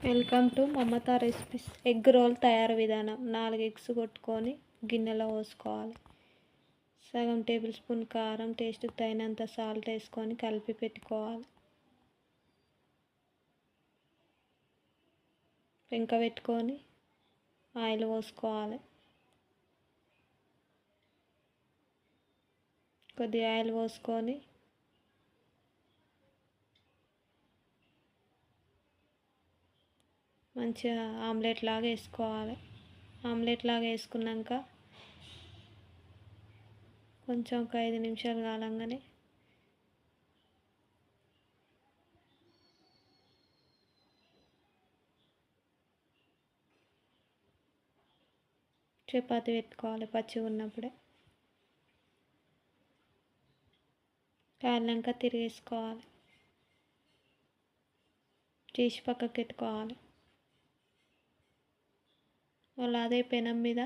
Welcome to Mamata recipes. Egg role తయారు విధానం. 4 eggs కొట్టుకొని గిన్నెలో పోసుకోవాలి. సగం టేబుల్ స్పూన్ కారం, టేస్ట్కి తగినంత సాల్ట్ వేసుకొని కలిపి పెట్టుకోవాలి. పెంక పెట్టుకొని ఆయిల్ పోసుకోవాలి. కొద్దిగా ఆయిల్ పోసుకొని మంచిగా ఆమ్లెట్ లాగా వేసుకోవాలి. ఆమ్లెట్ లాగా వేసుకున్నాక కొంచెం ఒక 5 నిమిషాలు కాలంగానే చపాతీ పెట్టుకోవాలి. పచ్చిగా ఉన్నప్పుడే కాలినాక తిరిగేసుకోవాలి. తీసి పక్కకు పెట్టుకోవాలి. మళ్ళీ అదే పెనం మీద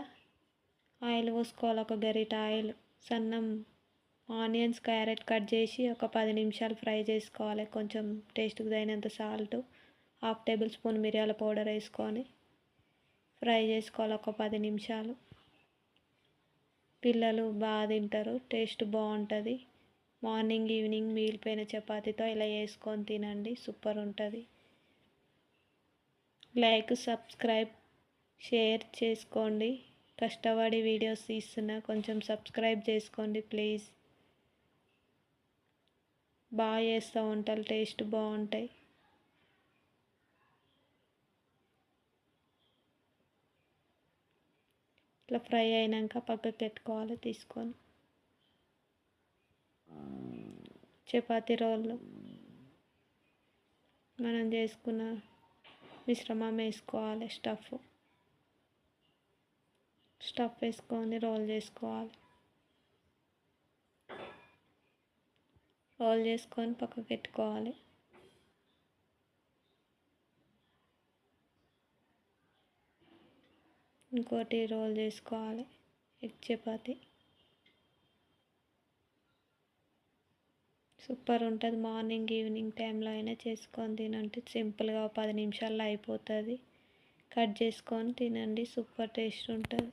ఆయిల్ పోసుకోవాలి. ఒక గరిట ఆయిల్. సన్నం ఆనియన్స్, క్యారెట్ కట్ చేసి ఒక 10 నిమిషాలు ఫ్రై చేసుకోవాలి. కొంచెం టేస్ట్కి తగినంత సాల్ట్, 1/2 టేబుల్ స్పూన్ మిరియాల పౌడర్ వేసుకొని ఫ్రై చేసుకోవాలి ఒక 10 నిమిషాలు. పిల్లలు బాగా తింటారు, టేస్ట్ బాగుంటుంది. మార్నింగ్ ఈవినింగ్ మిగిలిపోయిన చపాతీతో ఇలా వేసుకొని తినండి, సూపర్ ఉంటుంది. లైక్, సబ్స్క్రైబ్, షేర్ చేసుకోండి. కష్టపడి వీడియోస్ తీస్తున్నా, కొంచెం సబ్స్క్రైబ్ చేసుకోండి ప్లీజ్. బాగా చేస్తా వంటలు, టేస్ట్ బాగుంటాయి. ఇట్లా ఫ్రై అయినాక పక్కకు పెట్టుకోవాలి. తీసుకొని చపాతీ రోళ్ళు మనం చేసుకున్న మిశ్రమం వేసుకోవాలి. స్టఫ్ వేసుకొని రోల్ చేసుకోవాలి. రోల్ చేసుకొని పక్కకు పెట్టుకోవాలి. ఇంకోటి రోల్ చేసుకోవాలి. ఎగ్ చపాతీ సూపర్ ఉంటుంది. మార్నింగ్ ఈవినింగ్ టైంలో అయినా చేసుకొని తినండి. సింపుల్గా 10 నిమిషాల్లో అయిపోతుంది. కట్ చేసుకొని తినండి, సూపర్ టేస్ట్ ఉంటుంది.